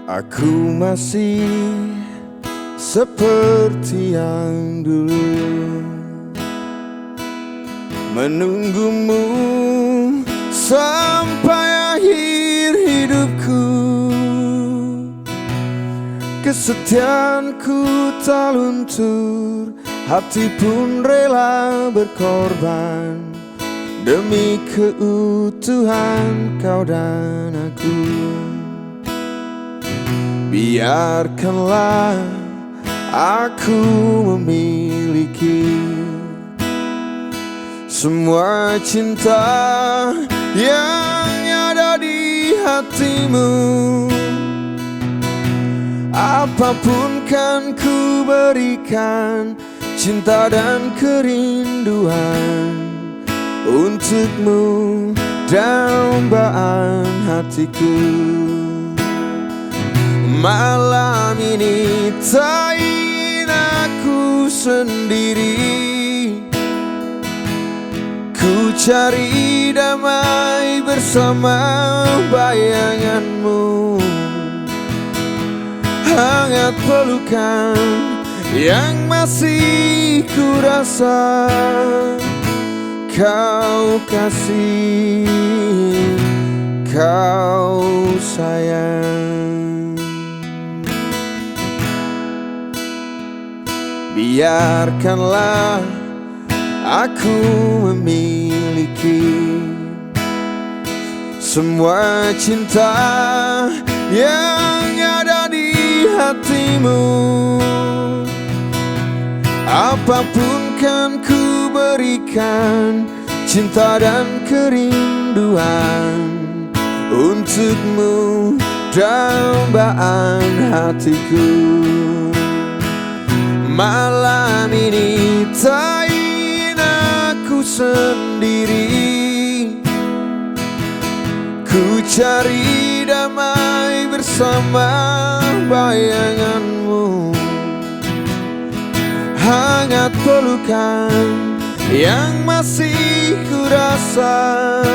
Aku masih seperti yang dulu, menunggumu sampai akhir hidupku. Kesetiaanku tak luntur, hati pun rela berkorban demi keutuhan kau dan aku. Biarkanlah aku memiliki semua cinta yang ada di hatimu. Apapun kan ku berikan, cinta dan kerinduan untukmu, dambaan hatiku. Malam ini tak ingin aku sendiri, ku cari damai bersama bayanganmu. Hangat pelukan yang masih ku rasa, kau kasih, kau sayang. Biarkanlah aku memiliki semua cinta yang ada di hatimu. Apapun kan ku berikan, cinta dan kerinduan untukmu, dambaan hatiku. Malam ini tak ingin aku sendiri, ku cari damai bersama bayanganmu. Hangat pelukan yang masih ku rasa,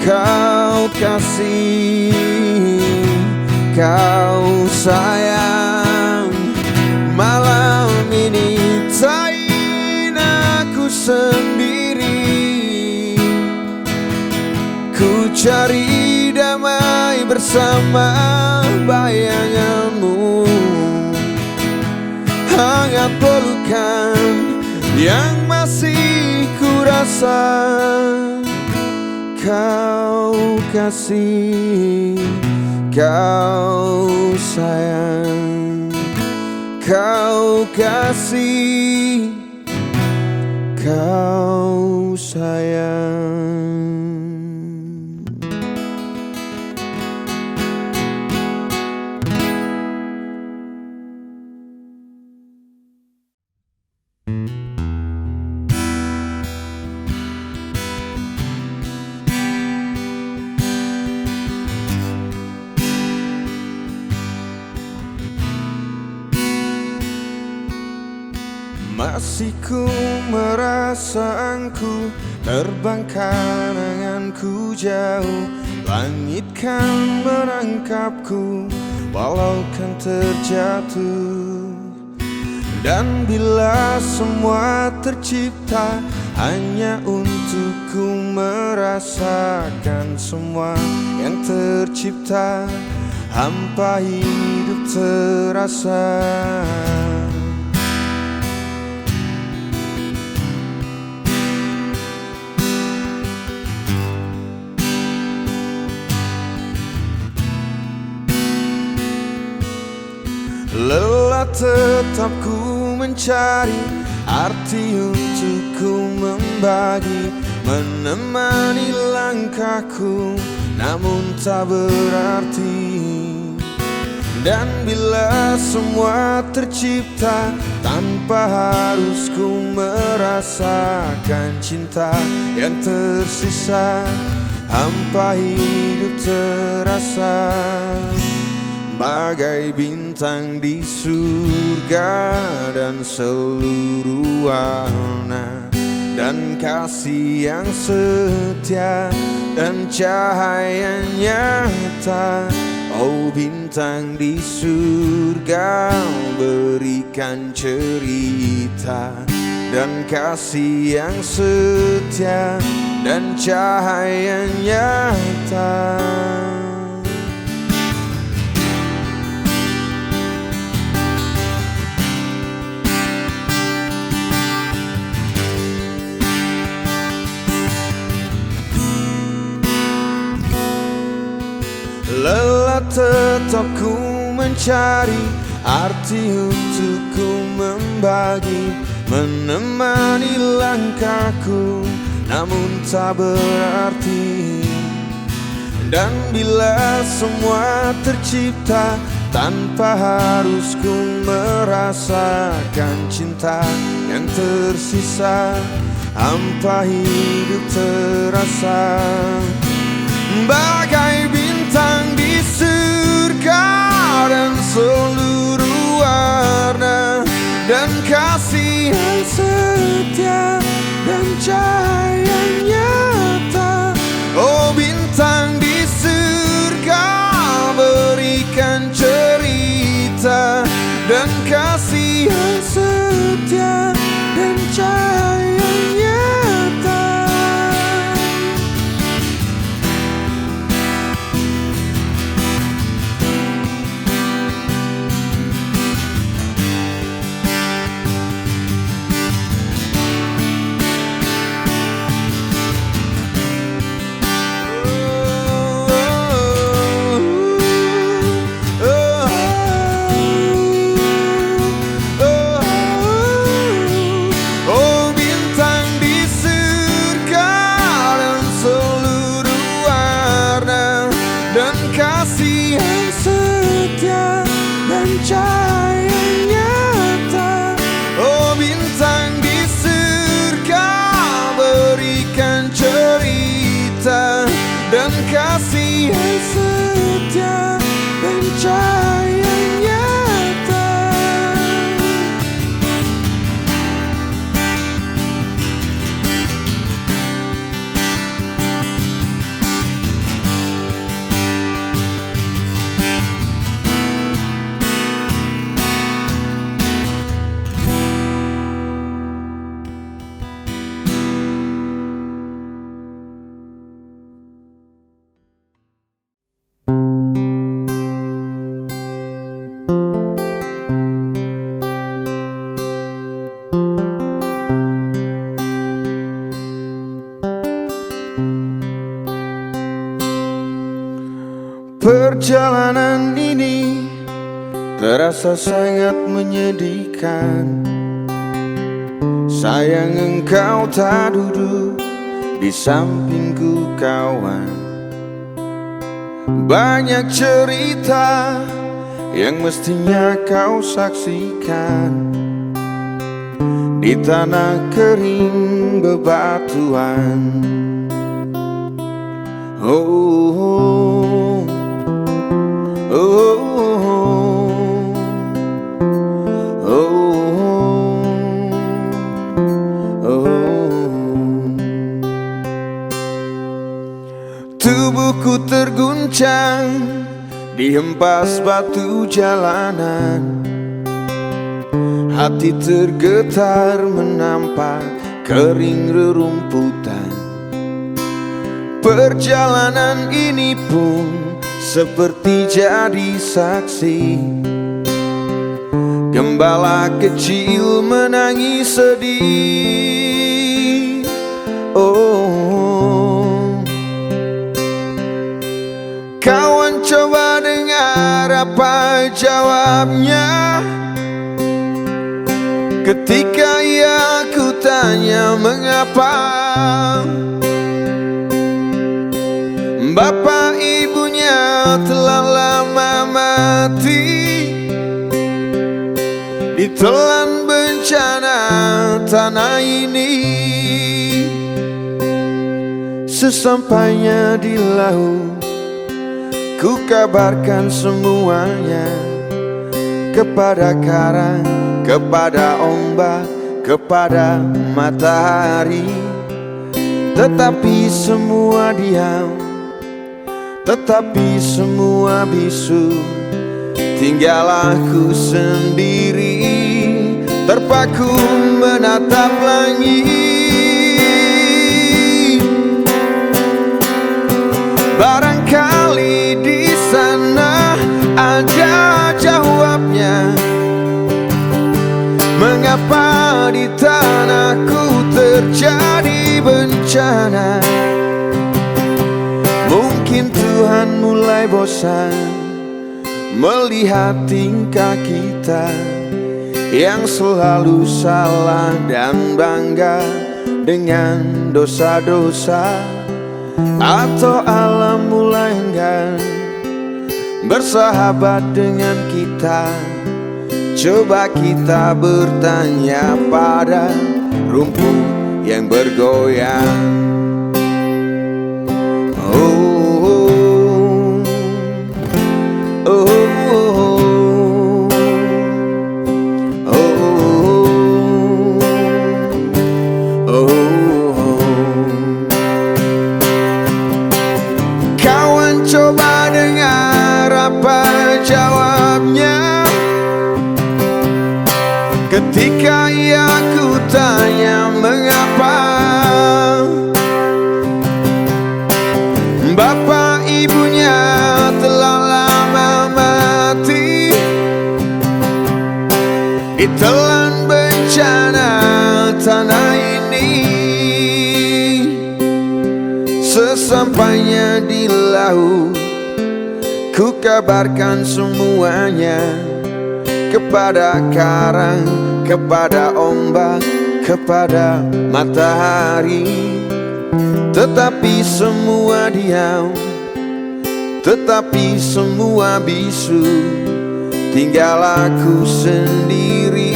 kau kasih, kau sayang. Malam ini tak ingin aku sendiri, ku cari damai bersama bayanganmu. Hangat pelukan yang masih ku rasa, kau kasih, kau sayang. Kau kasih, kau sayang. Masih ku merasa engkau terbang kenanganku jauh, langit kan menangkapku walau kan terjatuh. Dan bila semua tercipta hanya untukku merasakan semua yang tercipta, hampa hidup terasa. Lelah tetap ku mencari arti untuk ku membagi, menemani langkahku namun tak berarti. Dan bila semua tercipta tanpa harus ku merasakan cinta yang tersisa, hampa hidup terasa. Bagai bintang di surga dan seluruh warna, dan kasih yang setia dan cahaya nyata. Oh bintang di surga, berikan cerita dan kasih yang setia dan cahaya nyata. Lelah tetap ku mencari arti untuk ku membagi, menemani langkahku namun tak berarti. Dan bila semua tercipta tanpa harus ku merasakan cinta yang tersisa, hampa hidup terasa bagai bintang di surga dan seluruh warna dan kasih yang setia dan cahaya nyata. Oh bintang di surga, berikan cerita dan kasih yang setia dan cahaya nyata. Kasih yang setia dan cahaya nyata. Oh bintang di surga, berikan cerita dan kasih yang setia dan cahaya nyata. Perjalanan ini terasa sangat menyedihkan. Sayang engkau tak duduk di sampingku kawan. Banyak cerita yang mestinya kau saksikan di tanah kering bebatuan. Oh, oh, oh, oh, oh. Tubuhku terguncang dihempas batu jalanan. Hati tergetar menampak kering rerumputan. Perjalanan ini pun seperti jadi saksi. Gembala kecil menangis sedih. Oh, kawan coba dengar apa jawabnya ketika ia kutanya mengapa. Bapak ibunya telah lama mati ditelan bencana tanah ini. Sesampainya di laut, ku kabarkan semuanya kepada karang, kepada ombak, kepada matahari. Tetapi semua diam, tetapi semua bisu. Tinggal aku sendiri, terpaku menatap langit. Barangkali di sana ada jawabnya, mengapa di tanahku terjadi bencana. Mungkin Tuhan mulai bosan melihat tingkah kita yang selalu salah dan bangga dengan dosa-dosa. Atau alam mulai enggan bersahabat dengan kita. Coba kita bertanya pada rumput yang bergoyang. Coba dengar apa jawabnya ketika ia ku tanya mengapa. Bapak ibunya telah lama mati, ditelan bencana tanah ini. Sesampainya di laut, ku kabarkan semuanya kepada karang, kepada ombak, kepada matahari. Tetapi semua diam, tetapi semua bisu. Tinggal aku sendiri,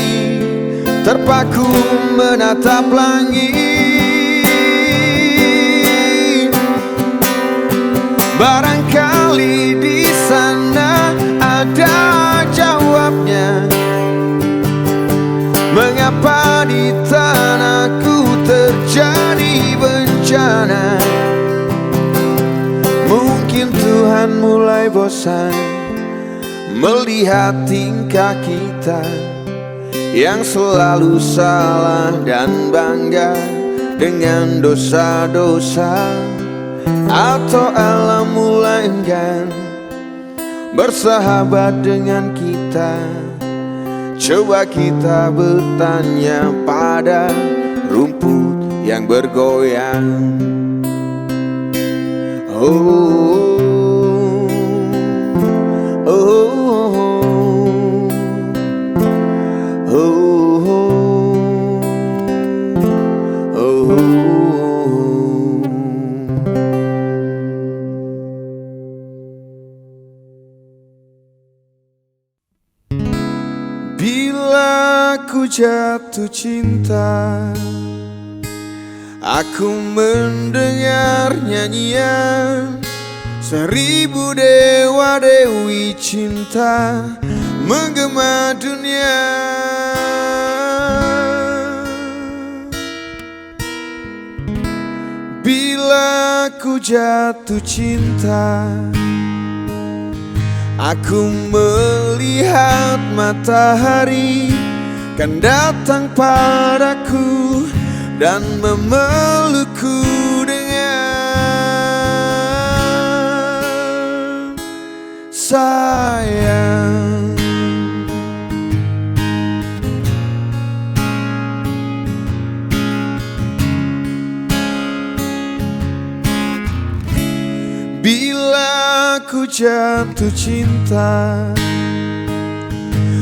terpaku menatap langit. Barangkali di sana ada jawabnya, mengapa di tanahku terjadi bencana. Mungkin Tuhan mulai bosan melihat tingkah kita yang selalu salah dan bangga dengan dosa-dosa. Atau alam mulai enggan bersahabat dengan kita. Coba kita bertanya pada rumput yang bergoyang. Oh, oh, oh, oh, oh, oh. Bila ku jatuh cinta, aku mendengar nyanyian 1000 dewa dewi cinta menggema dunia. Bila ku jatuh cinta, aku melihat matahari kan datang padaku dan memelukku dengan sayang. Bila ku jatuh cinta,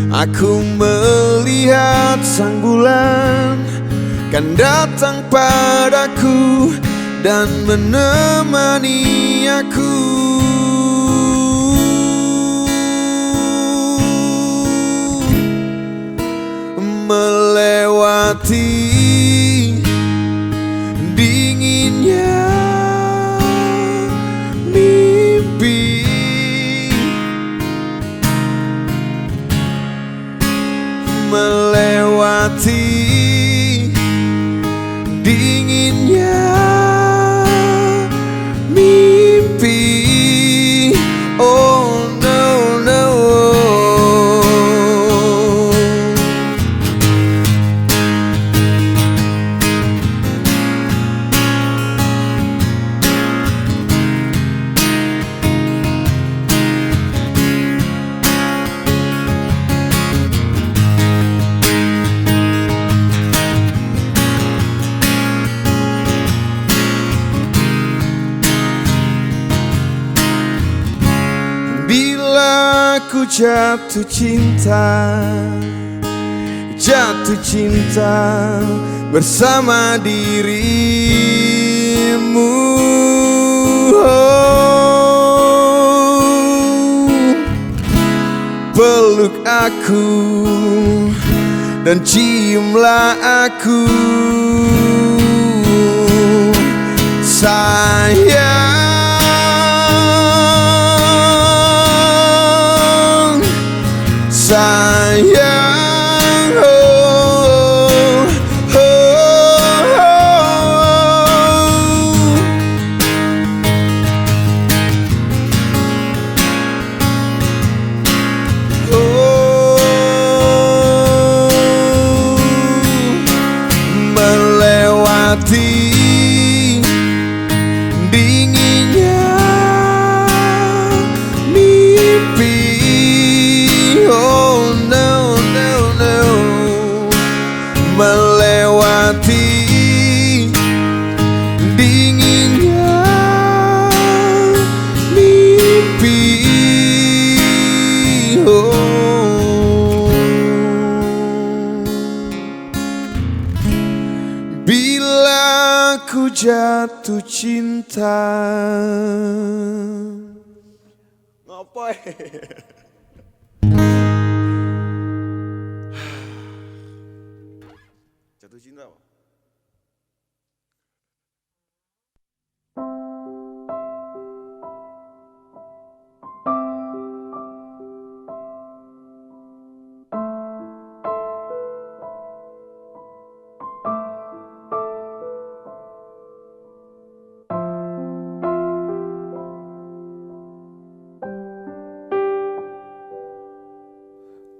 aku melihat sang bulan kan datang padaku dan menemani aku. Melewati dinginnya mimpi, melewati dinginnya mimpi. aku jatuh cinta bersama dirimu. Peluk aku dan ciumlah aku, sayang, sayang, oh, oh, oh, oh, melewati dinginnya mimpi. Oh no, no, no. Melewati dinginnya mimpi. Oh, bila ku jatuh cinta. Ngopo? Jatuh cinta apa?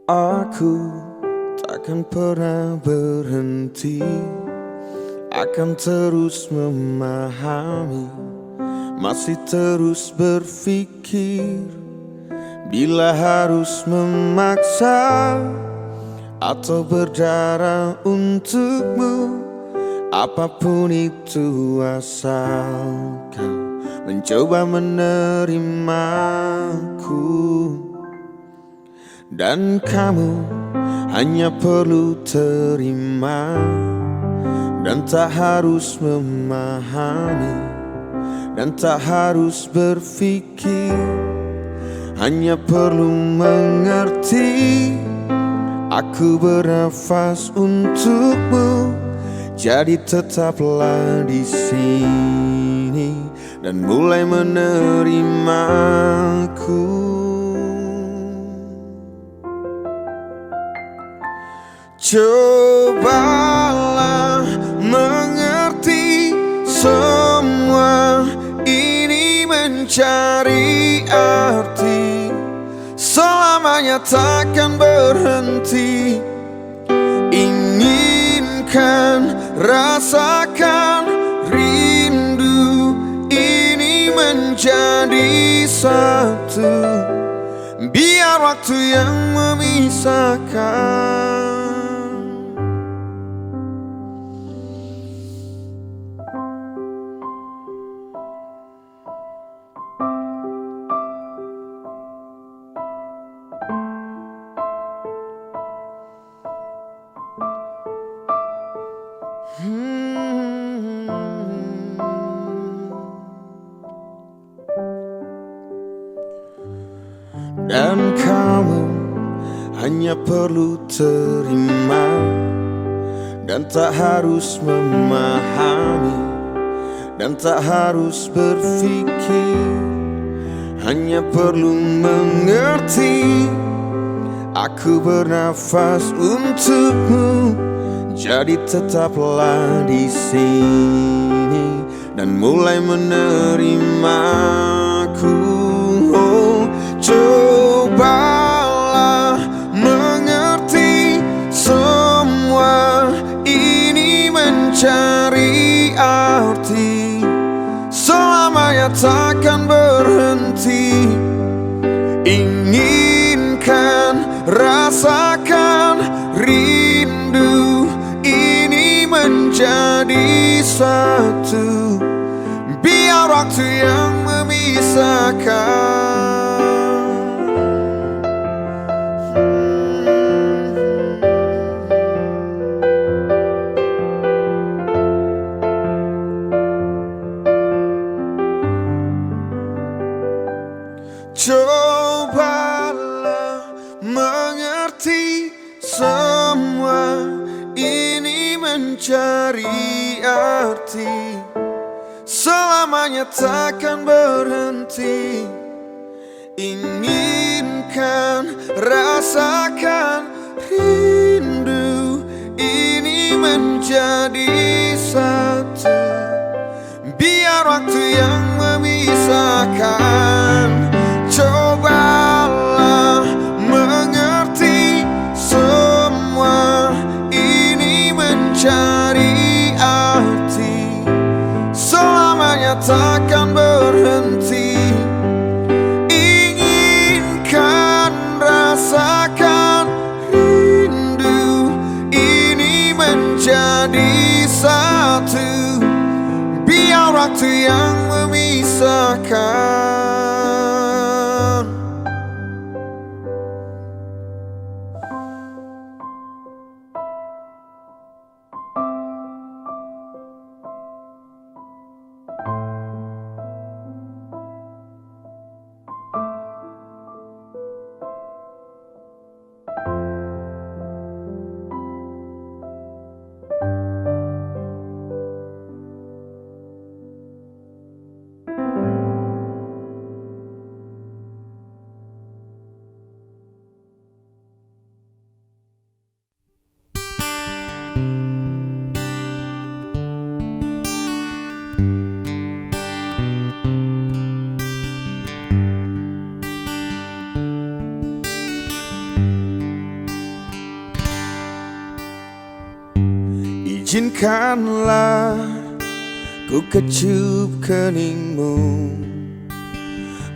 Aku takkan pernah berhenti, akan terus memahami, masih terus berpikir. Bila harus memaksa atau berdarah untukmu, apapun itu asal kau mencoba menerimaku. Dan kamu hanya perlu terima, dan tak harus memahami, dan tak harus berpikir. Hanya perlu mengerti, aku bernafas untukmu. Jadi tetaplah di sini dan mulai menerimaku. Cobalah mengerti, semua ini mencari arti, selamanya takkan berhenti. Inginkan, rasakan rindu ini menjadi satu, biar waktu yang memisahkan. Dan kamu hanya perlu terima, dan tak harus memahami, dan tak harus berpikir. Hanya perlu mengerti, aku bernafas untukmu. Jadi tetaplah di sini dan mulai menerimaku. Oh, cobalah mengerti, semua ini mencari arti, selamanya takkan berhenti. Inginkan, rasakan rindu ini menjadi satu, biar waktu yang memisahkan. Cobalah mengerti semua ini mencari arti, selamanya takkan berhenti. Inginkan, rasakan rindu ini menjadi satu. Biar waktu yang memisahkan. Cobalah mengerti semua ini mencari arti, selamanya takkan berhenti. Inginkan, rasakan rindu ini menjadi satu. Biar waktu yang memisahkan. Izinkanlah ku kecup keningmu,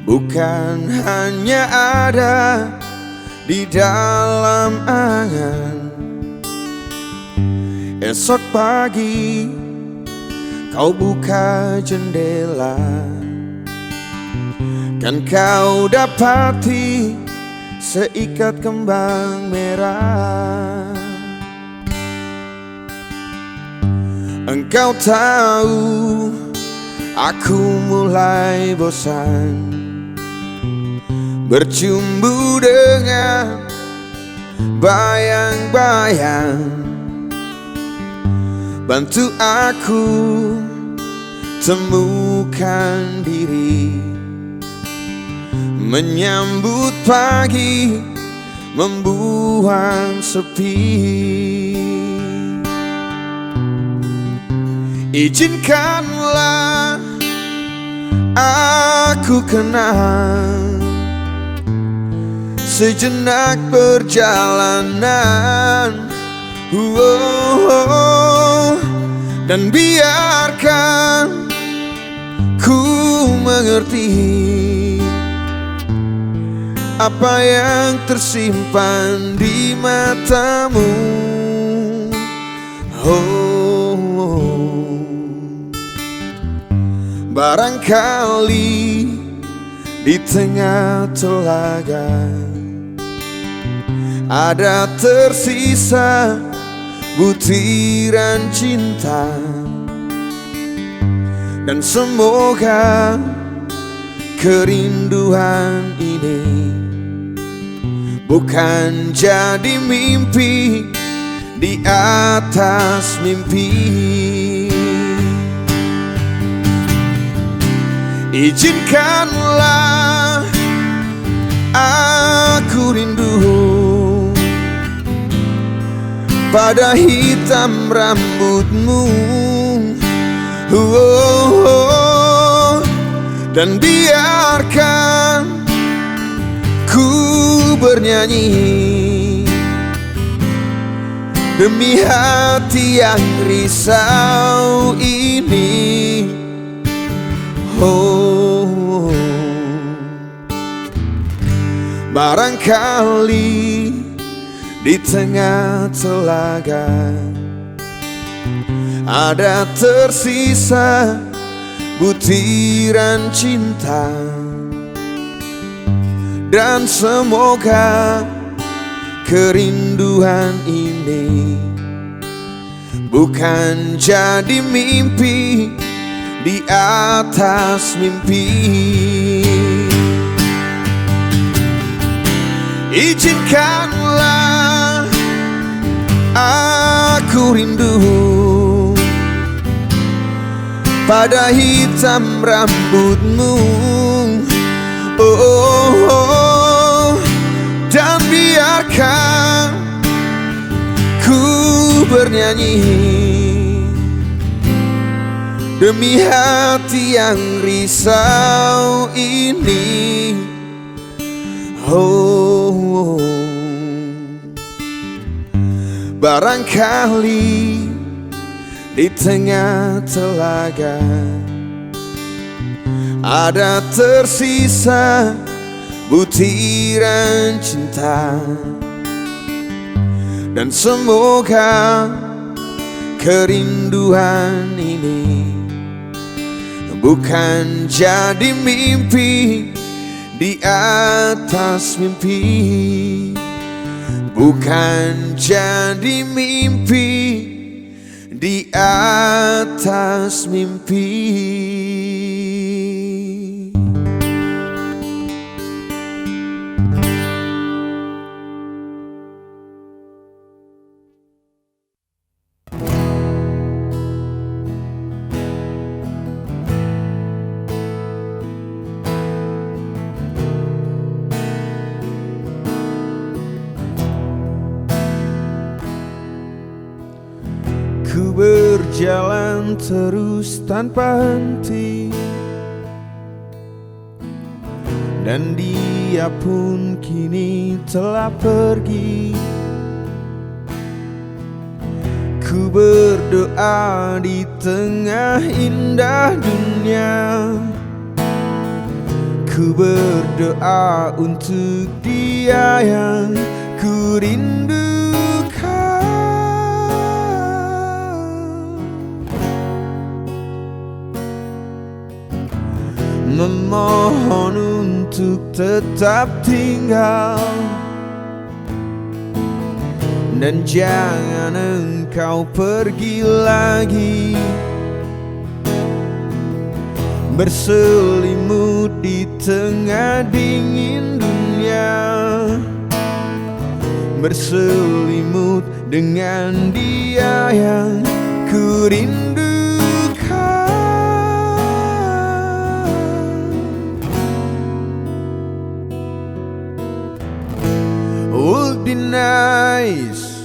bukan hanya ada di dalam angan. Esok pagi kau buka jendela, kan kau dapati seikat kembang merah. Engkau tahu aku mulai bosan bercumbu dengan bayang-bayang. Bantu aku temukan diri, menyambut pagi, membuang sepi. Izinkanlah aku kenang sejenak perjalanan, dan biarkan ku mengerti apa yang tersimpan di matamu. Barangkali di tengah telaga ada tersisa butiran cinta, dan semoga kerinduan ini bukan jadi mimpi di atas mimpi. Izinkanlah aku rindu pada hitam rambutmu, dan biarkan ku bernyanyi demi hati yang risau ini. Barangkali di tengah telaga ada tersisa butiran cinta, dan semoga kerinduan ini bukan jadi mimpi di atas mimpi. Izinkanlah aku rindu pada hitam rambutmu, oh, oh, oh. Dan biarkan ku bernyanyi demi hati yang risau ini. Oh, barangkali di tengah telaga ada tersisa butiran cinta, dan semoga kerinduan ini bukan jadi mimpi di atas mimpi, bukan jadi mimpi di atas mimpi. Ku berjalan terus tanpa henti, dan dia pun kini telah pergi. Ku berdoa di tengah indah dunia, ku berdoa untuk dia yang ku rindu. Memohon untuk tetap tinggal, dan jangan engkau pergi lagi, berselimut di tengah dingin dunia, berselimut dengan dia yang ku rindu. Would be nice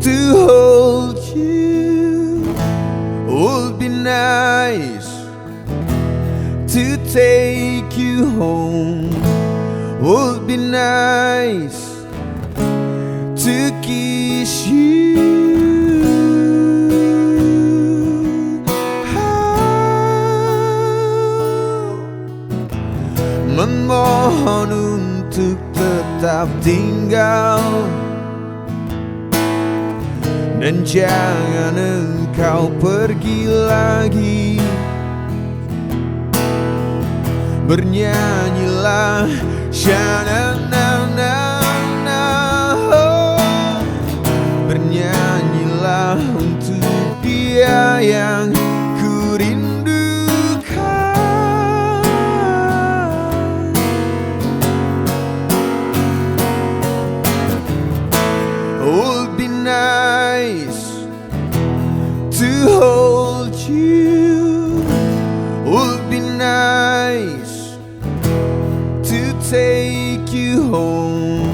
to hold you, would be nice to take you home, would be nice to kiss you. Memohon untuk tetap tinggal, dan jangan engkau pergi lagi, bernyanyilah sha-na-na-na-na, oh. Bernyanyilah untuk dia yang ku rindukan. Would be nice to hold you, would be nice to take you home,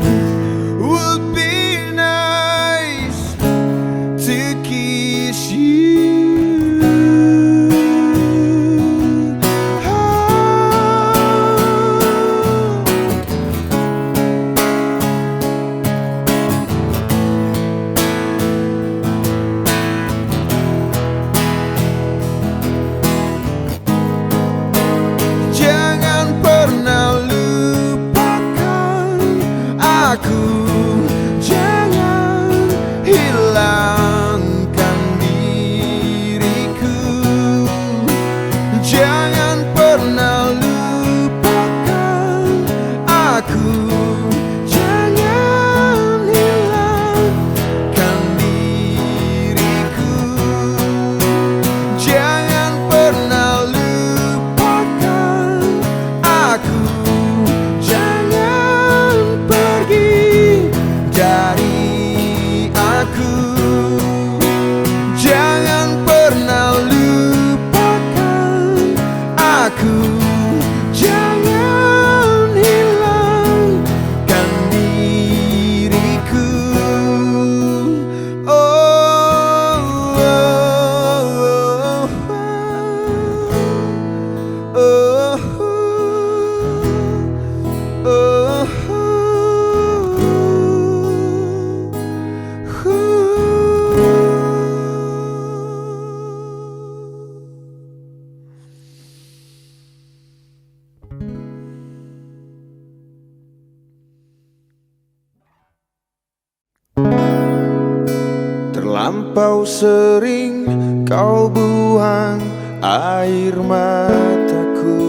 Terlampau sering kau buang air mataku.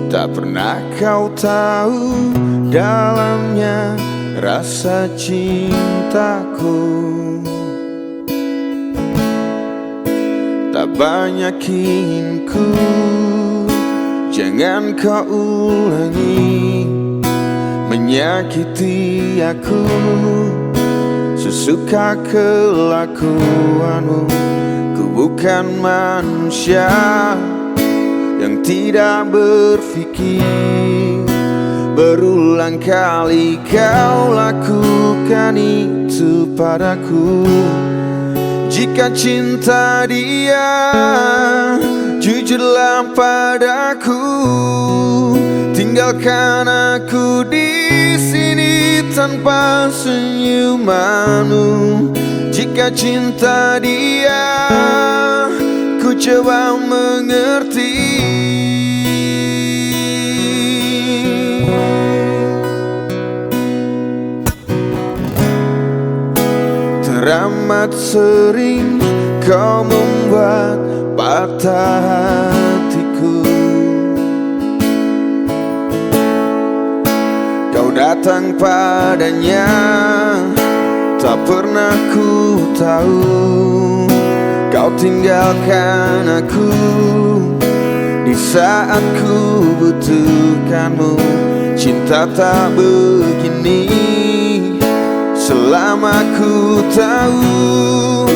Tak pernah kau tahu dalamnya rasa cintaku. Tak banyak ingin ku, jangan kau ulangi menyakiti aku. Sesuka kelakuanmu, ku bukan manusia yang tidak berpikir. Berulang kali kau lakukan itu padaku. Jika cinta dia, jujurlah padaku. Tinggalkan aku di sini tanpa senyumanmu. Jika cinta dia, ku coba mengerti. Teramat sering kau membuat patah hatiku. Kau datang padanya, tak pernah ku tahu. Kau tinggalkan aku di saat ku butuhkanmu. Cinta tak begini selama ku tahu,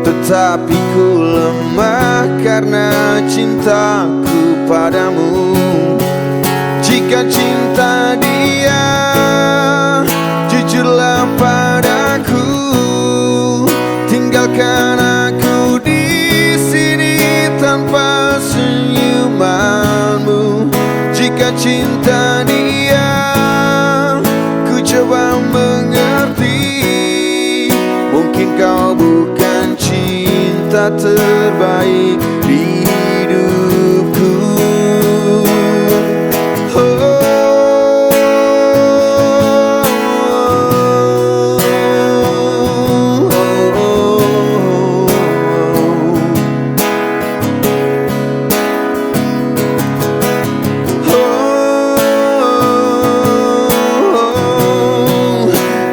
tetapi ku lemah karena cintaku padamu. Jika cinta dia, jujurlah padaku. Tinggalkan aku di sini tanpa senyumanmu. Jika cinta dia, ku coba mengerti. Mungkin kau bukan cinta terbaik di hidupku.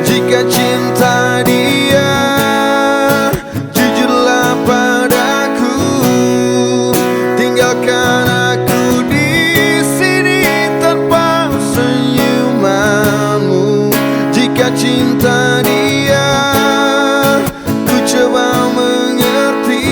Jika cinta dia, jujurlah padaku. Tinggalkan aku di sini tanpa senyumanmu. Jika cinta dia, ku coba mengerti.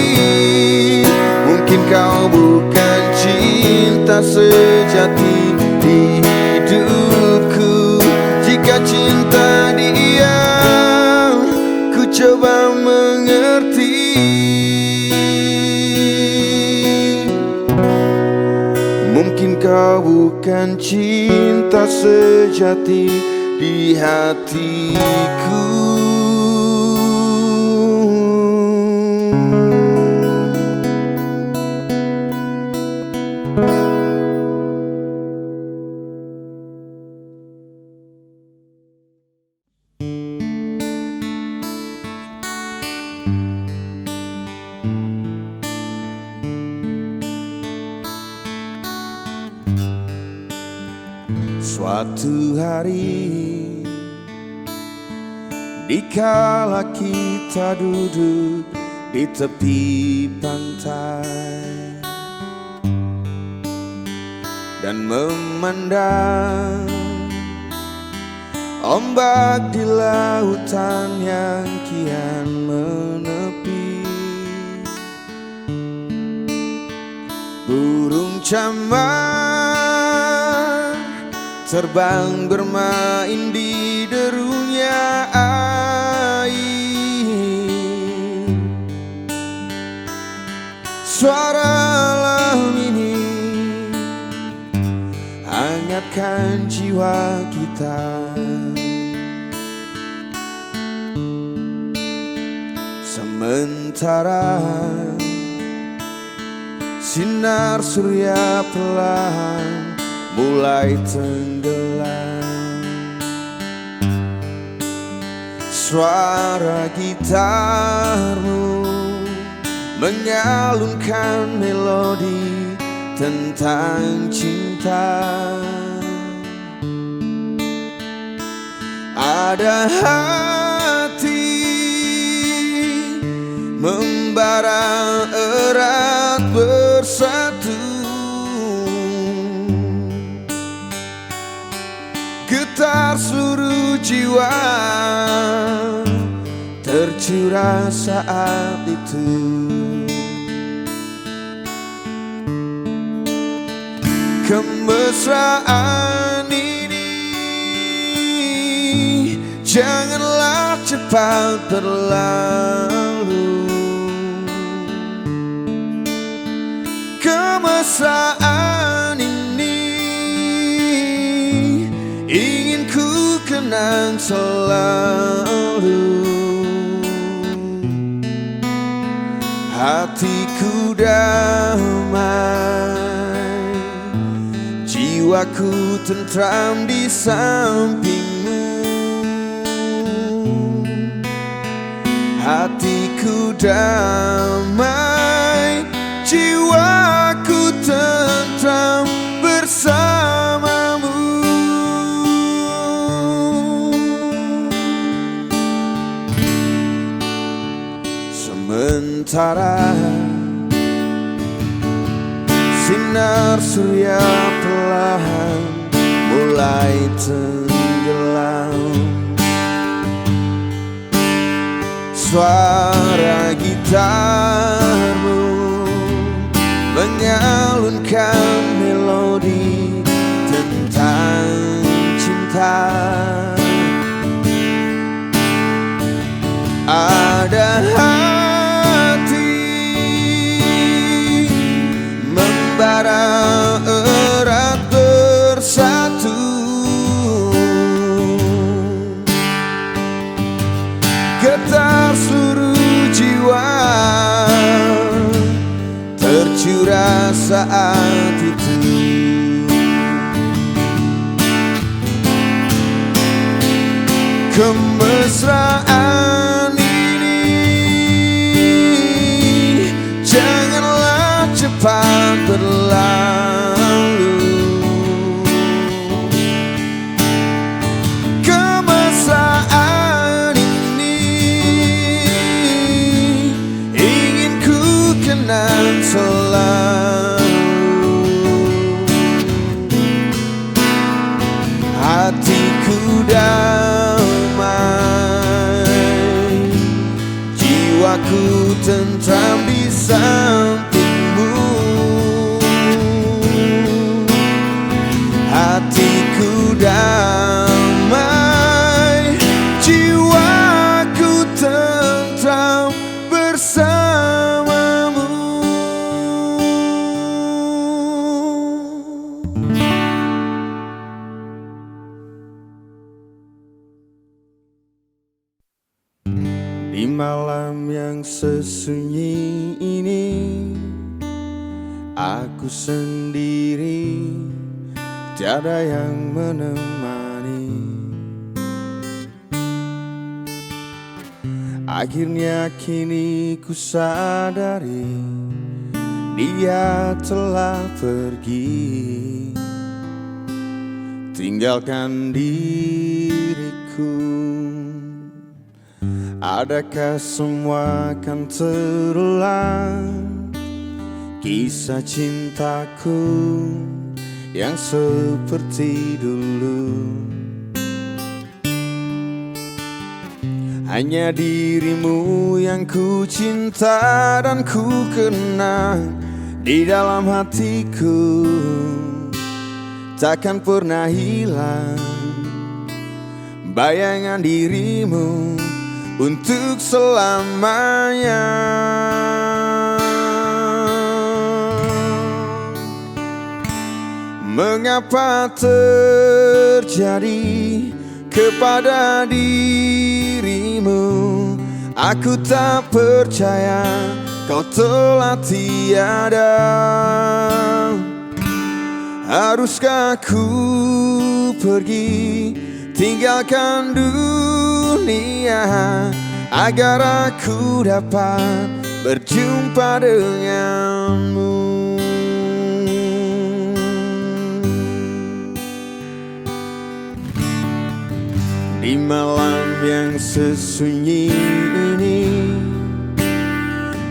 Mungkin kau bukan cinta sejati di hidupku. Jika cinta dia, ku coba mengerti. Mungkin kau bukan cinta sejati di hatiku. Suatu hari, dikala kita duduk di tepi pantai dan memandang ombak di lautan yang kian menepi, burung camar terbang bermain di derunya air. Suara alam ini hangatkan jiwa kita. Sementara sinar surya perlahan mulai tenggelam. Suara gitarmu menyalunkan melodi tentang cinta. Ada hati membara erat bersatu, getar seluruh jiwa tercurah saat itu. Kemesraan ini janganlah cepat berlalu. Kemesraan ini ingin ku kenang selalu. Hatiku damai, jiwaku tentram di sampingmu. Hatiku damai, jiwaku tentram bersamamu. Sementara sinar surya perlahan mulai tenggelam, suara gitarmu menyalunkan melodi tentang cinta. Ada hati membara erat bersatu, getar seluruh jiwa tercurah saat itu. Kemesraan ini janganlah cepat berlalu. Kemesraan ini ingin ku kenang selalu. Hatiku damai, jiwaku tentram di sampingmu. Hatiku damai, jiwaku tentram bersamamu. Di malam yang sesunyi ini, aku sendiri, tiada yang menemani. Akhirnya kini ku sadari dia telah pergi, tinggalkan diriku. Adakah semua akan terulang, kisah cintaku yang seperti dulu? Hanya dirimu yang ku cinta dan ku kenang di dalam hatiku, takkan pernah hilang bayangan dirimu untuk selamanya. Mengapa terjadi kepada dirimu? Aku tak percaya kau telah tiada. Haruskah ku pergi tinggalkan dunia agar aku dapat berjumpa denganmu. Di malam yang sesunyi ini,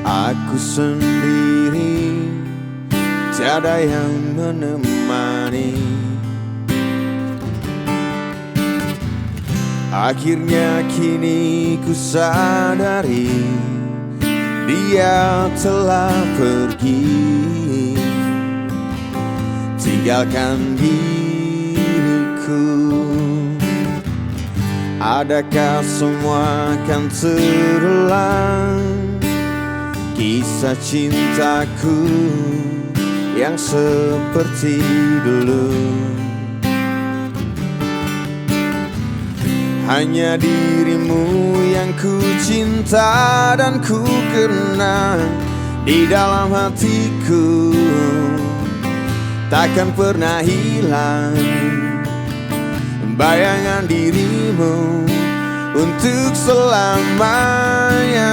aku sendiri, tiada yang menemani. Akhirnya kini ku sadari dia telah pergi, tinggalkan diriku. Adakah semua akan terulang, kisah cintaku yang seperti dulu? Hanya dirimu yang ku cinta dan ku kenang di dalam hatiku, takkan pernah hilang bayangan dirimu untuk selamanya.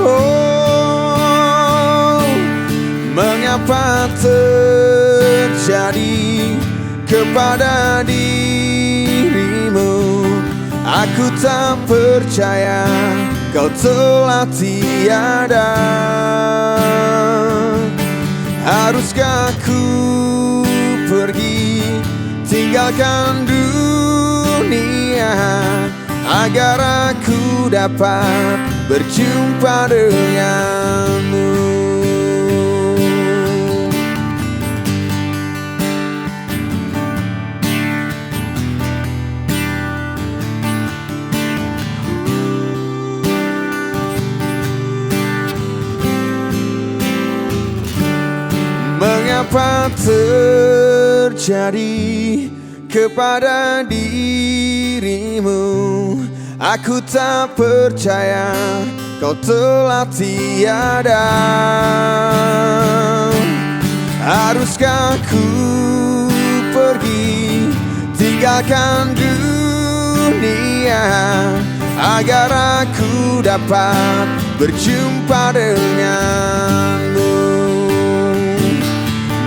Oh, mengapa terjadi kepada dirimu? Aku tak percaya kau telah tiada. Haruskah ku pergi, tinggalkan dunia agar aku dapat berjumpa denganmu? Mengapa terjadi kepada dirimu? Aku tak percaya kau telah tiada. Haruskah ku pergi, tinggalkan dunia agar aku dapat berjumpa denganmu?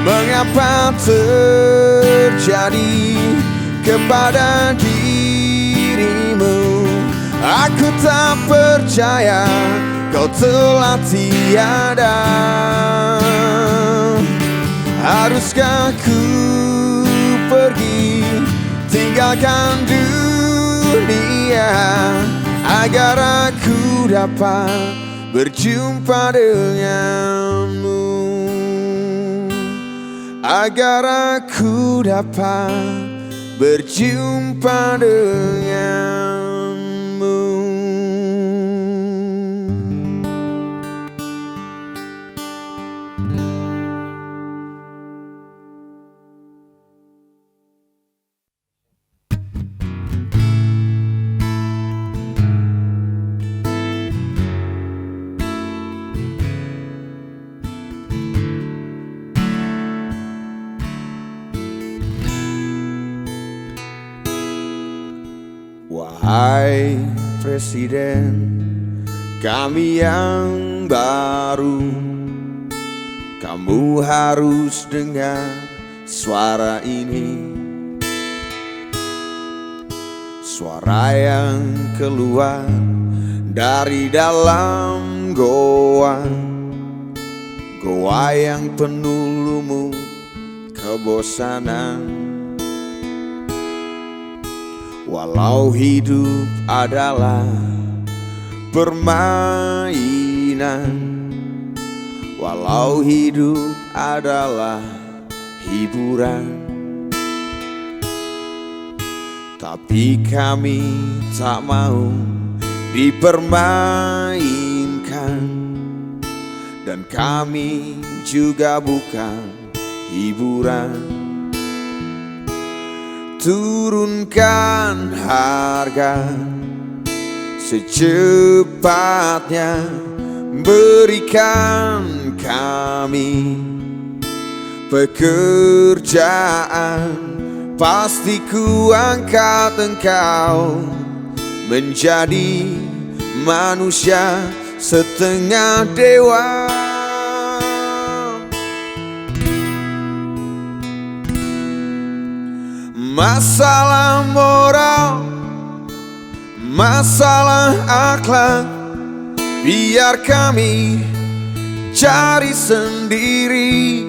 Mengapa terjadi kepada dirimu? Aku tak percaya kau telah tiada. Haruskah ku pergi, tinggalkan dunia agar aku dapat berjumpa denganmu? Agar aku dapat berjumpa denganmu. Wahai Presiden kami yang baru, kamu harus dengar suara ini, suara yang keluar dari dalam goa, goa yang penuh lumut kebosanan. Walau hidup adalah permainan, walau hidup adalah hiburan, tapi kami tak mau dipermainkan, dan kami juga bukan hiburan. Turunkan harga secepatnya, berikan kami pekerjaan, pasti ku angkat engkau menjadi manusia setengah dewa. Masalah moral, masalah akhlak, biar kami cari sendiri.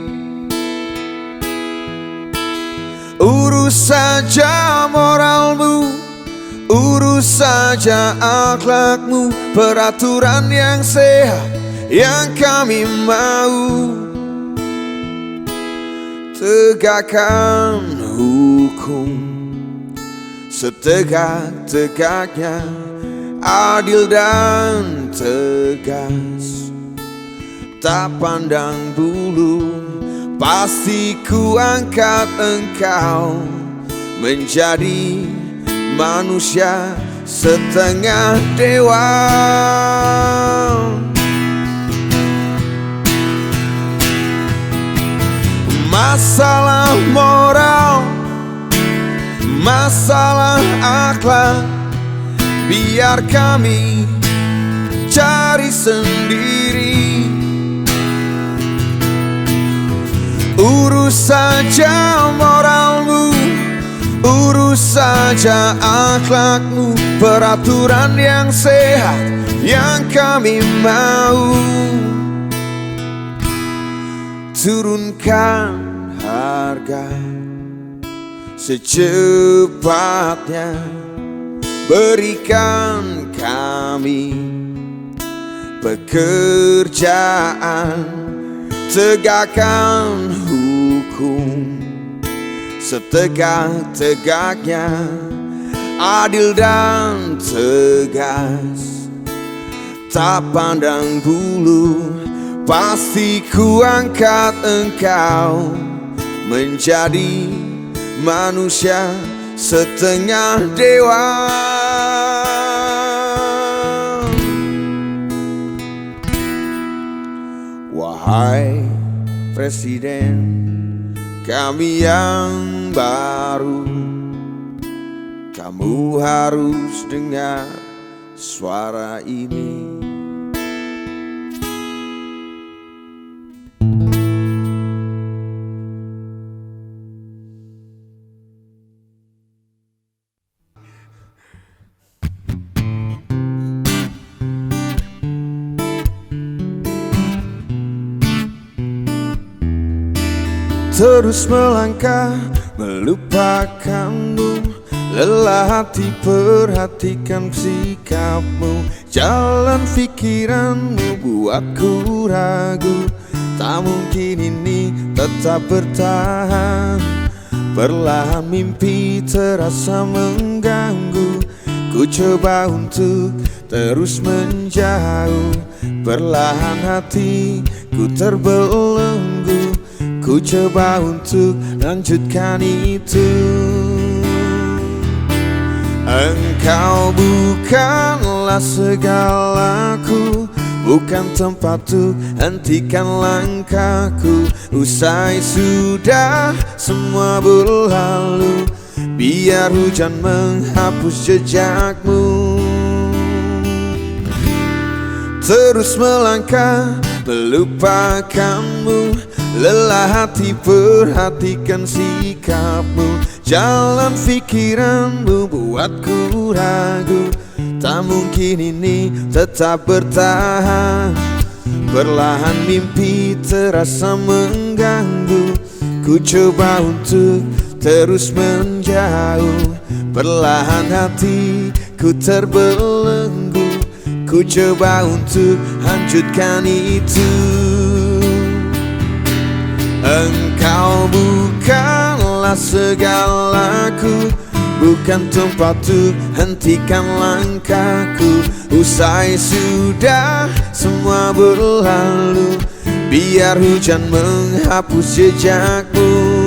Urus saja moralmu, urus saja akhlakmu, peraturan yang sehat yang kami mau. Tegakkan hukum setegak-tegaknya, adil dan tegas, tak pandang bulu. Pasti ku angkat engkau menjadi manusia setengah dewa. Masalah moral, masalah akhlak, biar kami cari sendiri. Urus saja moralmu, urus saja akhlakmu, peraturan yang sehat yang kami mau. Turunkan harga secepatnya, berikan kami pekerjaan, tegakkan hukum setegak-tegaknya, adil dan tegas, tak pandang bulu. Pasti ku angkat engkau menjadi manusia setengah dewa. Wahai Presiden kami yang baru, kamu harus dengar suara ini. Terus melangkah melupakanmu, lelah hati perhatikan sikapmu, jalan pikiranmu buatku ragu. Tak mungkin ini tetap bertahan, perlahan mimpi terasa mengganggu. Ku coba untuk terus menjauh, perlahan hatiku terbelenggu. Ku coba untuk lanjutkan itu. Engkau bukanlah segalaku, bukan tempat untuk hentikan langkahku. Usai sudah semua berlalu, biar hujan menghapus jejakmu. Terus melangkah melupakanmu, lelah hati perhatikan sikapmu, jalan pikiranmu buatku ragu. Tak mungkin ini tetap bertahan, perlahan mimpi terasa mengganggu. Ku coba untuk terus menjauh, perlahan hatiku terbelenggu. Ku coba untuk lanjutkan itu. Engkau bukanlah segalaku, bukan tempat untuk hentikan langkahku. Usai sudah semua berlalu, biar hujan menghapus jejakmu.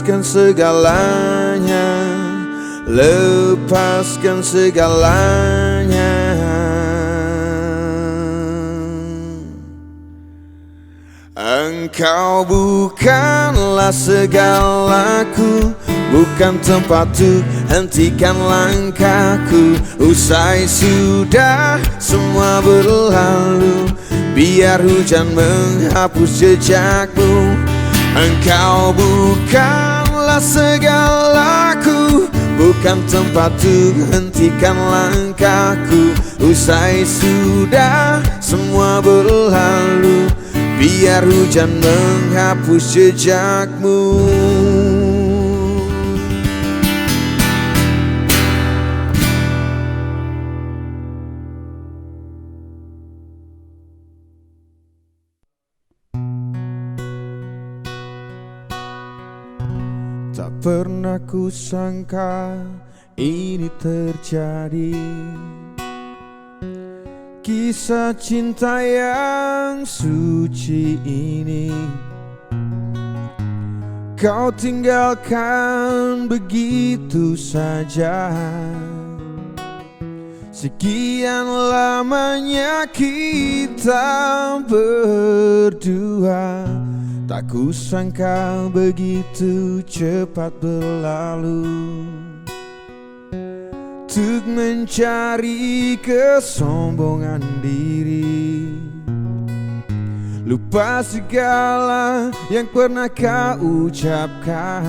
lepaskan segalanya, lepaskan segalanya. Engkau bukanlah segalaku, bukan tempat untuk hentikan langkahku. Usai sudah semua berlalu, biar hujan menghapus jejakmu. Engkau bukanlah segalaku, bukan tempat untuk hentikan langkahku. Usai sudah semua berlalu, biar hujan menghapus jejakmu. Tak pernah kusangka ini terjadi, kisah cinta yang suci ini kau tinggalkan begitu saja. Sekian lamanya kita berdua, tak kusangka begitu cepat berlalu. Untuk mencari kesombongan diri, lupa segala yang pernah kau ucapkan.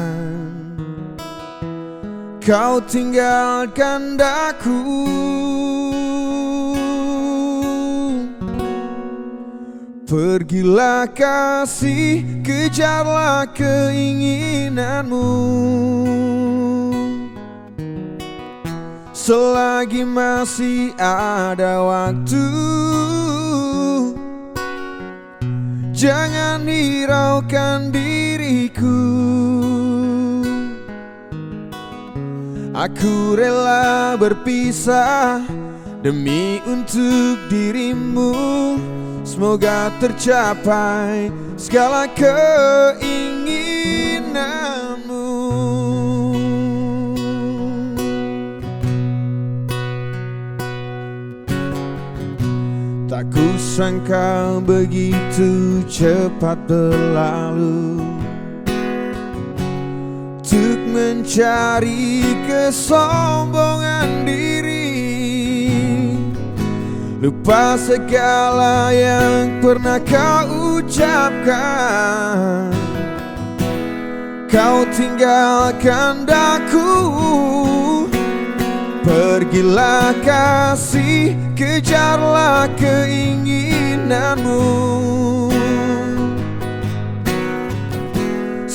Kau tinggalkan daku, pergilah kasih, kejarlah keinginanmu. Selagi masih ada waktu, jangan hiraukan diriku. Aku rela berpisah demi untuk dirimu. Semoga tercapai segala keinginanmu. Tak kusangka begitu cepat berlalu. Untuk mencari kesombongan diri, lupa segala yang pernah kau ucapkan. Kau tinggalkan daku, pergilah kasih, kejarlah keinginanmu.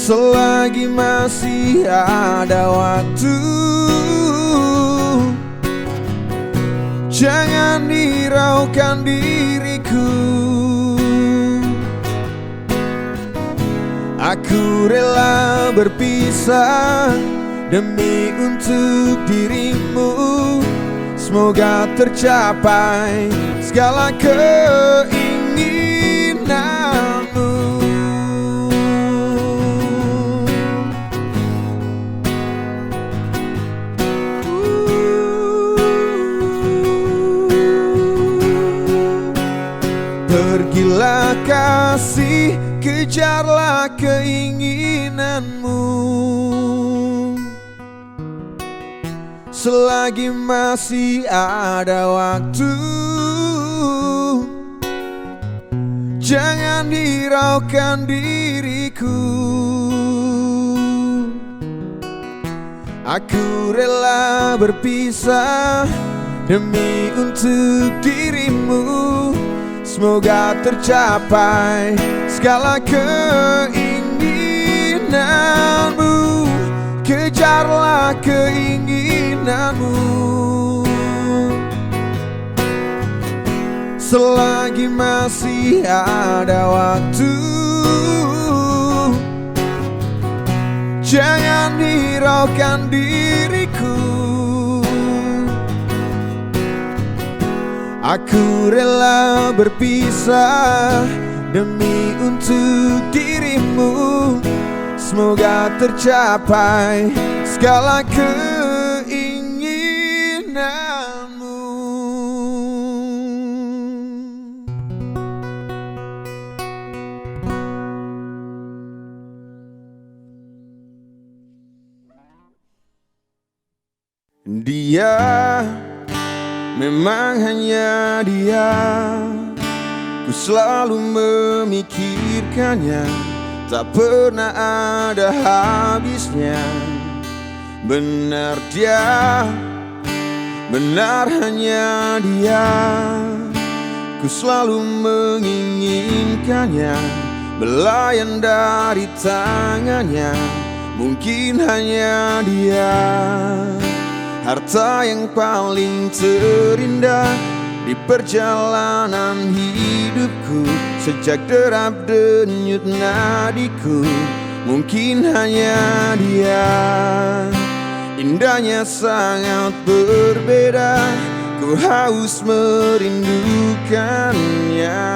Selagi masih ada waktu, jangan hiraukan diriku. Aku rela berpisah demi untuk dirimu. Semoga tercapai segala keinginanmu. Pergilah kasih, kejarlah keinginanmu. Selagi masih ada waktu, jangan hiraukan diriku. Aku rela berpisah demi untuk dirimu. Semoga tercapai segala keinginanmu. Kejarlah keinginanmu. Selagi masih ada waktu, jangan hiraukan diriku. Aku rela berpisah demi untuk dirimu. semoga tercapai segala keinginanmu. Dia, memang hanya dia, ku selalu memikirkannya, tak pernah ada habisnya. Benar dia, benar hanya dia, ku selalu menginginkannya, belayan dari tangannya, mungkin hanya dia. Harta yang paling terindah di perjalanan hidupku, sejak derap denyut nadiku, mungkin hanya dia. Indahnya sangat berbeda, ku haus merindukannya.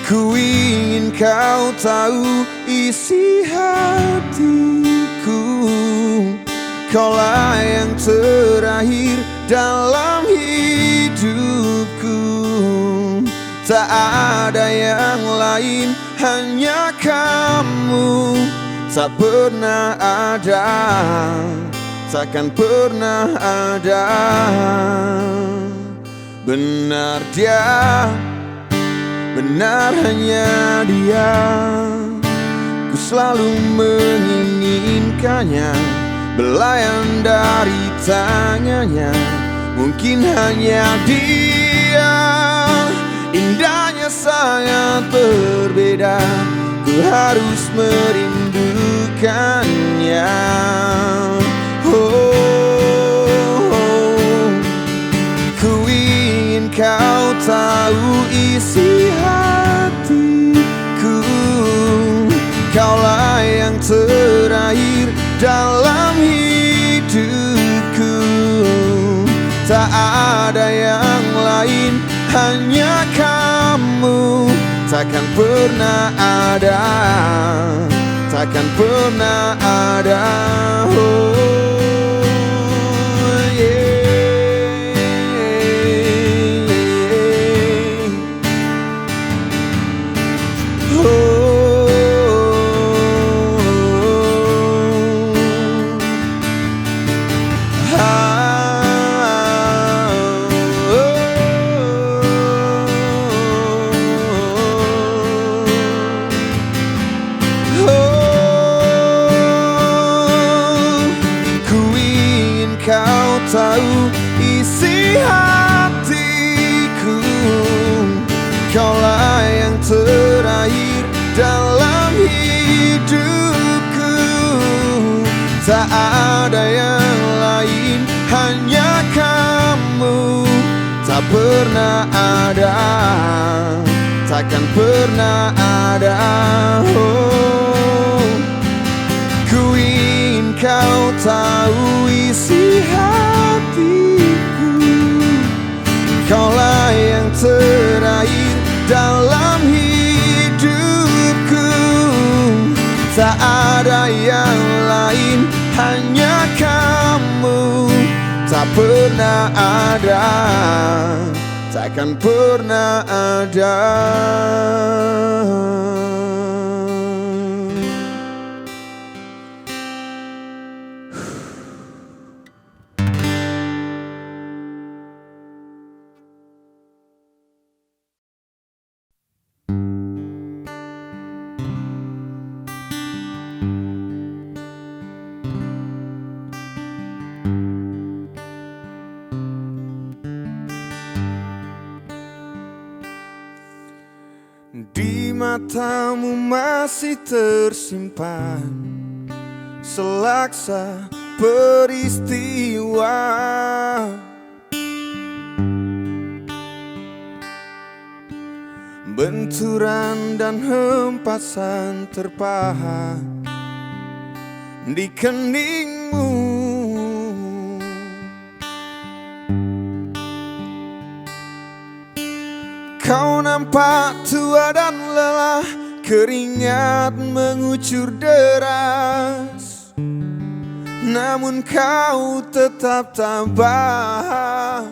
Ku ingin kau tahu isi hatiku, kaulah yang terakhir dalam hidupku. Tak ada yang lain, hanya kamu. Tak pernah ada, takkan pernah ada. Benar dia, benar hanya dia, ku selalu menginginkannya, belayan dari tangannya, mungkin hanya dia. Indahnya sangat berbeda, ku harus merindukannya. Ku ingin kau tahu isi hatiku, kaulah yang terakhir dalam hidupku. Tak ada yang lain, hanya kamu. Takkan pernah ada, takkan pernah ada. Kau tahu isi hatiku, kaulah yang terakhir dalam hidupku. Tak ada yang lain, hanya kamu. Tak pernah ada, takkan pernah ada. Ku ingin kau tahu isi hatiku, kaulah yang terakhir dalam hidupku. Tak ada yang lain, hanya kamu. Tak pernah ada, takkan pernah ada. Di matamu masih tersimpan selaksa peristiwa, benturan dan hempasan terpahat di keningmu. Kau nampak tua dan lelah, keringat mengucur deras, namun kau tetap tabah.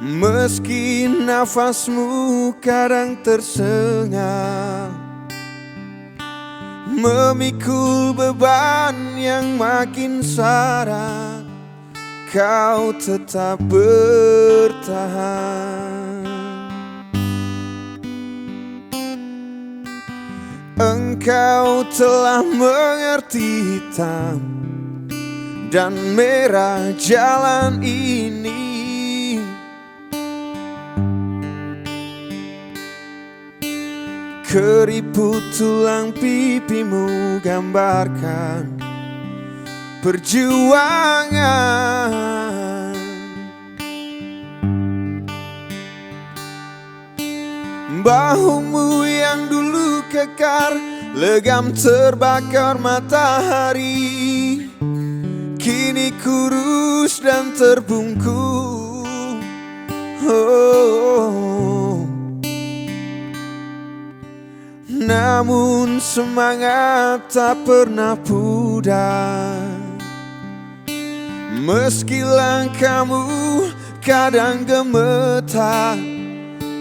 Meski nafasmu kadang tersengal, memikul beban yang makin syarat, kau tetap bertahan. Engkau telah mengerti hitam dan merah jalan ini. Keriput tulang pipimu gambarkan perjuangan. Bahumu yang dulu kekar, legam terbakar matahari, kini kurus dan terbungkuk. Namun semangat tak pernah pudar. Meski langkahmu kadang gemetar,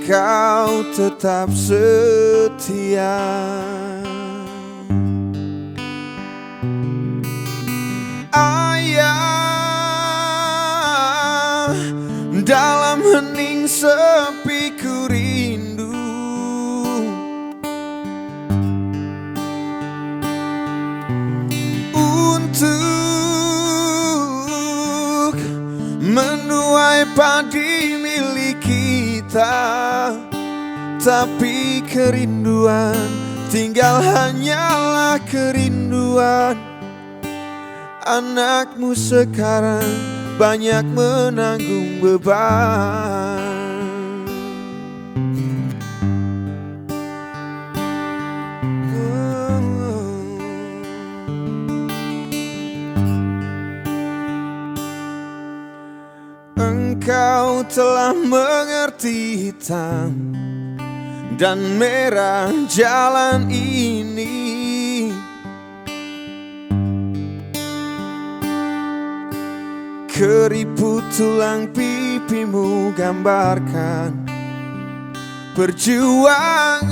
kau tetap setia. Ayah, dalam hening sepi ku rindu untuk menuai padi milik kita. Tapi kerinduan tinggal hanyalah kerinduan. Anakmu sekarang banyak menanggung beban. Engkau telah mengerti hitam dan merah jalan ini. Keriput tulang pipimu gambarkan perjuangan.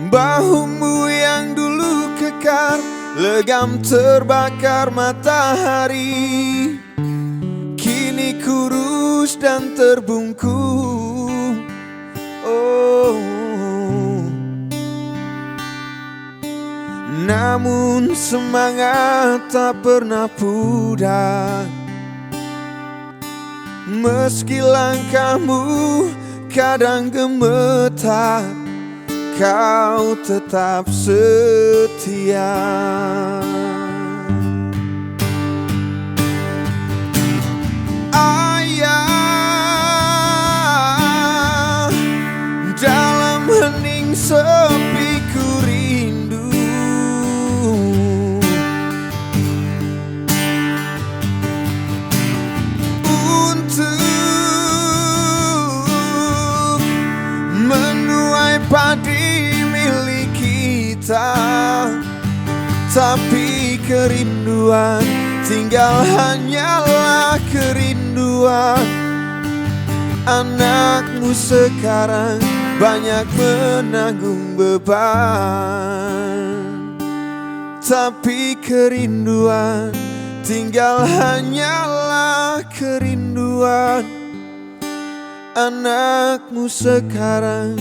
Bahumu yang dulu kekar, legam terbakar matahari, kini kurus dan terbungkuk. Namun semangat tak pernah pudar. Meski langkahmu kadang gemetar, kau tetap setia. Ayah, dalam hening sepi ku rindu untuk menuai padi milik kita. Tapi kerinduan tinggal hanyalah kerinduan. Anakmu sekarang banyak menanggung beban. Tapi kerinduan tinggal hanyalah kerinduan. Anakmu sekarang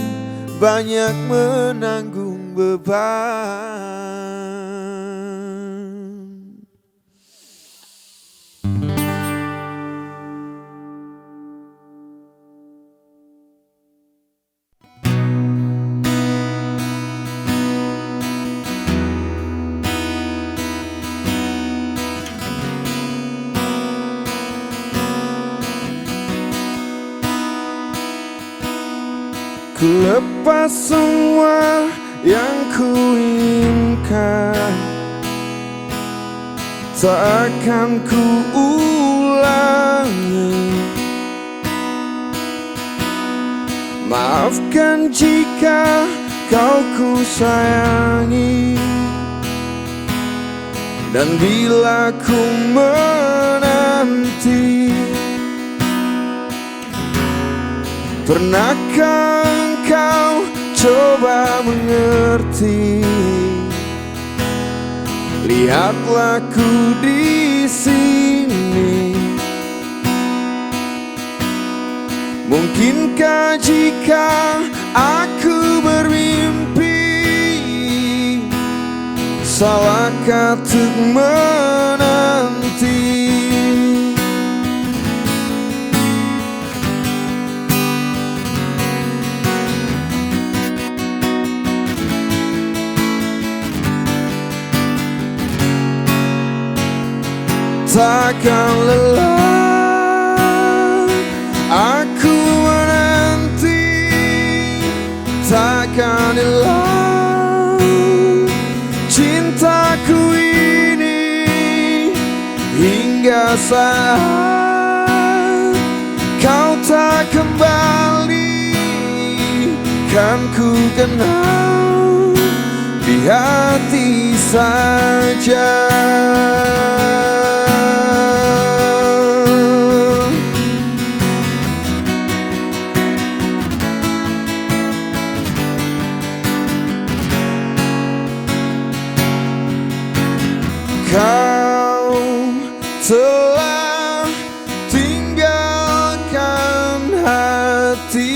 banyak menanggung beban. Ku lepas semua yang ku inginkan takkan ku ulangi. Maafkan jika kau ku sayangi, dan bila ku menanti, pernahkah engkau coba mengerti? Lihatlah ku di sini. Mungkinkah jika aku bermimpi, salahkah untuk menanti? Takkan lelah aku menanti, takkan hilang cintaku ini, hingga saat kau tak kembali, kan ku kenal di hati saja. Kau telah tinggalkan hati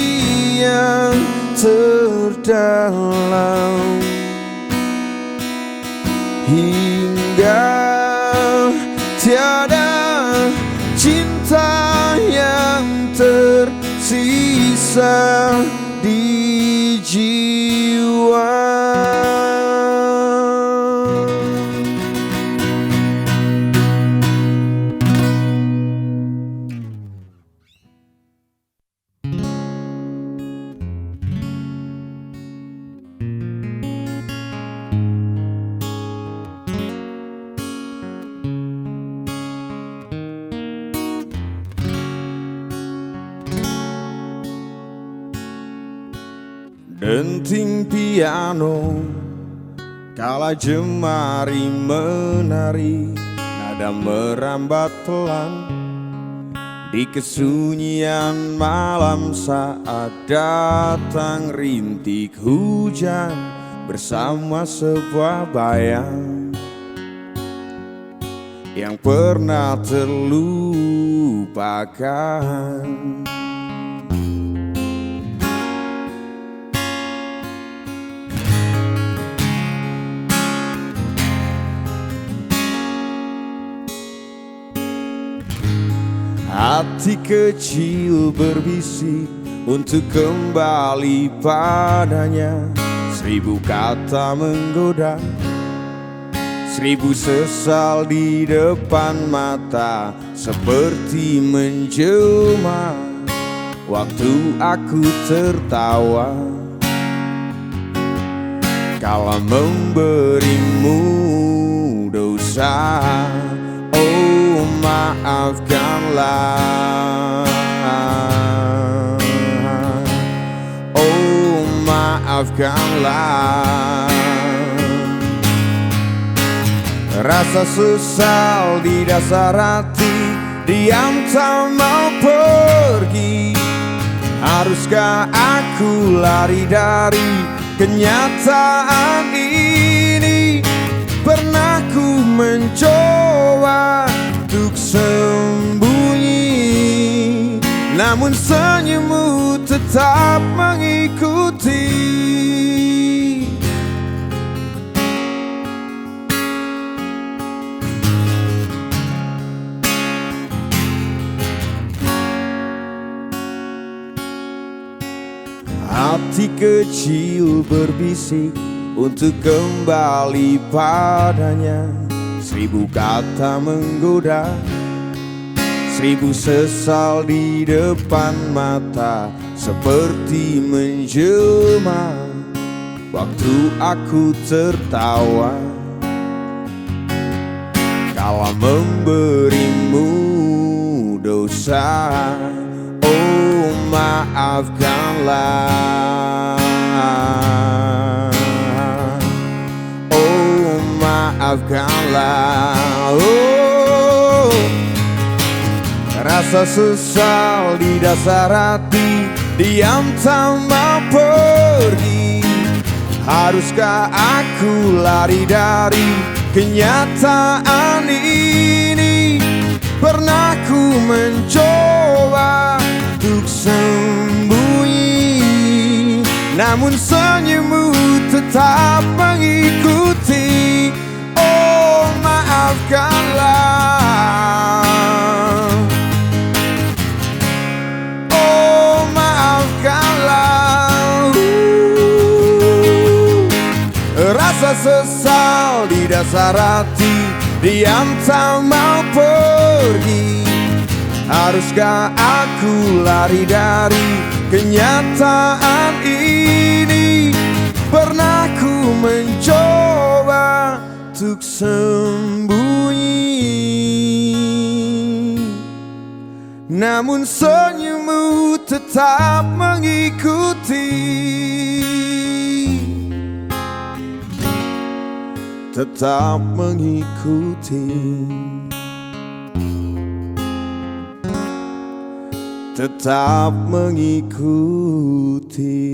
yang terdalam, hingga tiada cinta yang tersisa di jiwa. Denting piano kala jemari menari, nada merambat pelan di kesunyian malam saat datang rintik hujan bersama sebuah bayang yang pernah terlupakan. Hati kecil berbisik untuk kembali padanya. 1000 kata menggoda, 1000 sesal di depan mata, seperti menjelma waktu aku tertawa kala memberimu dosa. Oh, maafkanlah, oh maafkanlah. Rasa sesal di dasar hati, diam tak mau pergi. Haruskah aku lari dari kenyataan ini? Pernah ku mencoba untuk sembunyi, namun senyummu tetap mengikuti. Hati kecil berbisik untuk kembali padanya. 1000 kata menggoda, 1000 sesal di depan mata, seperti menjelma waktu aku tertawa salah memberimu dosa. Oh, maafkanlah. Oh, maafkanlah. Oh, rasa sesal di dasar hati, diam tak mau pergi. Haruskah aku lari dari kenyataan ini? Pernah ku mencoba untuk sembunyi, namun senyummu tetap mengikuti. Oh, maafkanlah. Oh, maafkanlah. Rasa sesal di dasar hati, diam tak mau pergi. Haruskah aku lari dari kenyataan ini? Pernah ku mencoba untuk sembunyi, namun senyummu tetap mengikuti. Tetap mengikuti. Tetap mengikuti.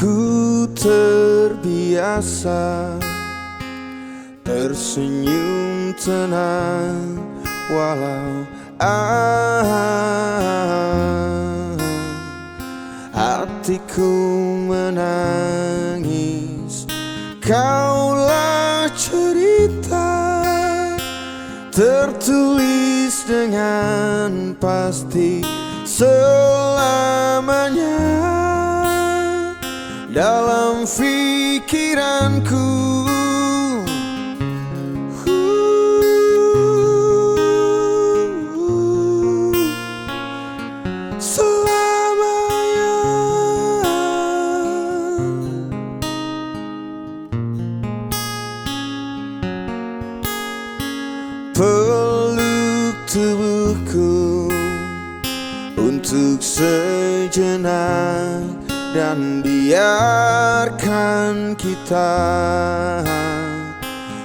Ku terbiasa tersenyum tenang walau hatiku menangis. Kaulah cerita tertulis dengan pasti selamanya dalam pikiranku. Selamanya. Peluk tubuhku untuk sejenak dan biarkan kita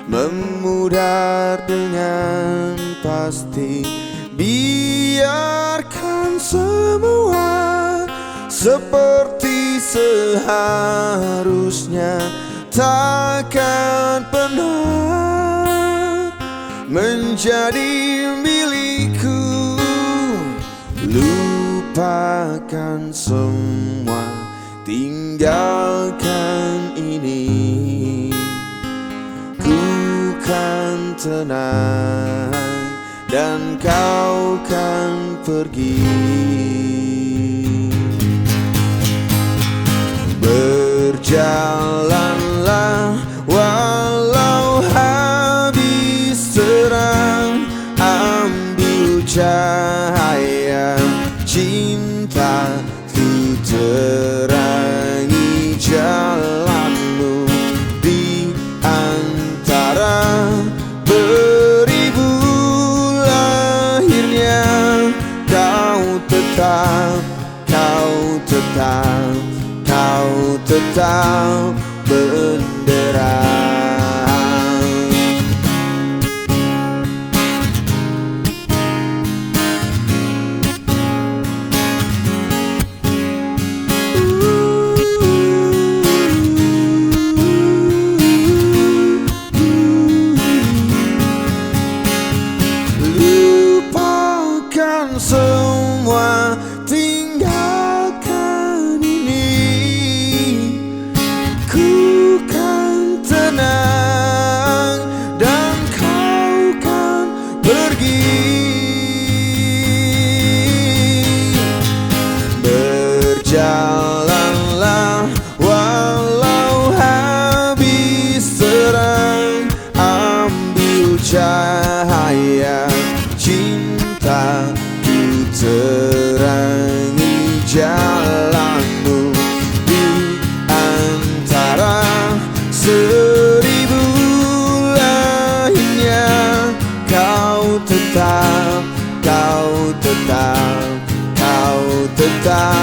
memudar dengan pasti. Biarkan semua seperti seharusnya, takkan pernah menjadi milikku. Lupakan semua, tinggalkan ini. Ku kan tenang dan kau kan pergi. Berjalanlah walau habis terang, ambil cahaya cinta ku terangi jalanmu di antara beribu lahirnya. Kau tetap benderang. Lupakan semua, tinggalkan ini. Ku kan tenang dan kau kan pergi. Berjalanlah walau habis terang, ambil cahaya cinta, ku terangi jalanmu. Di antara seribu lainnya, kau tetap, kau tetap, kau tetap